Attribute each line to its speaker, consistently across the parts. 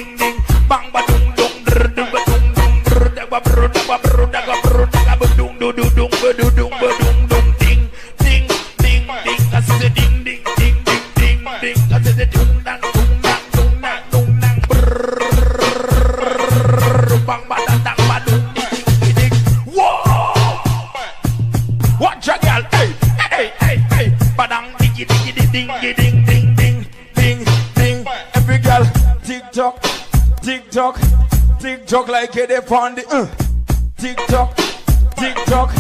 Speaker 1: ding ding. Bang ba dung dung drr dung ba dung dung drr da ba brr da ba brr da ba brr da ba dung do do dung ba do dung ba dung dung ding ding ding ding. I say ding ding ding ding ding ding. I say dung dang dung dang dung dang dung dang brr bang ba dang dang ba dung ding ding. Whoa! Watch a girl, hey hey hey hey. Ba dang diggy diggy ding ding ding ding ding ding ding. Every girl tick tock. Tick tock, tick tock like it upon the tick tock, tick tock,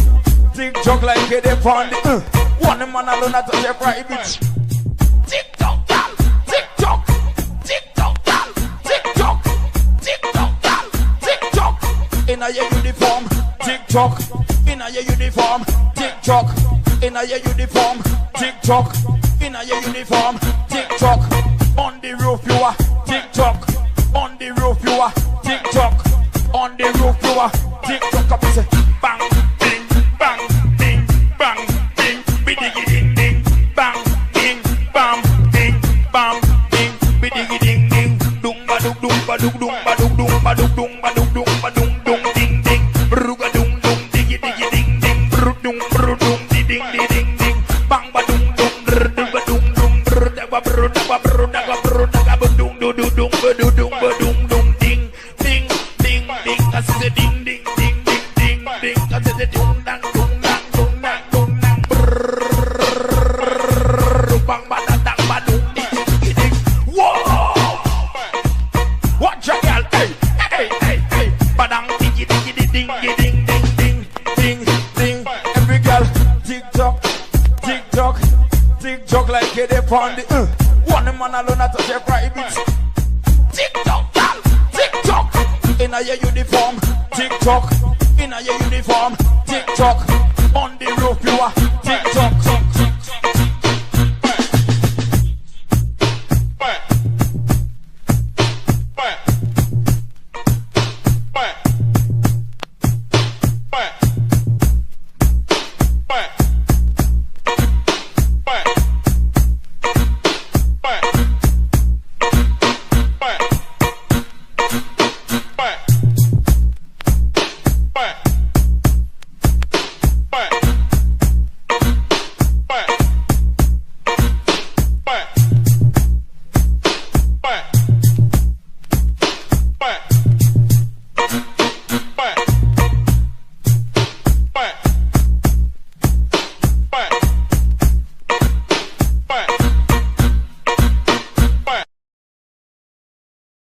Speaker 1: tick tock like it upon the one man alone not touch a private. Tick tock, tick tock, tick tock, tick tock, tick tock, tick tock. In a your uniform, tick tock. In a your uniform, tick tock. In a your uniform, tick tock. In a your uniform, tick tock. On the roof you are tick tock. On the roof you are tick-tock. On the roof you are tick-tock. Up say bang, ding, bang, ding, bang, ding, bidigi ding ding, bang, ding, bang, ding, bang, ding, bidigi ding ding, dung ba dung ba dung ba dung ba dung ba dung dung ding ding, bruga dung digi digi ding ding, brudung ding ding ding ding, bang ba dung ba dung da ba dung ba dung ding ding ding ding. I say ding ding ding ding ding ding. I say dung dang dung dang dung dang dung dang brrrr bang ba da dang ba dung ding ding. Whoa! Watch a girl, hey hey hey hey. Ba dang diggy diggy ding ding ding ding ding ding. Every girl tick tock, tick tock, tick tock like it upon the one man alone not touch a private. Tick tock, tick tock. In a your uniform, tick tock. In a your uniform, tick tock.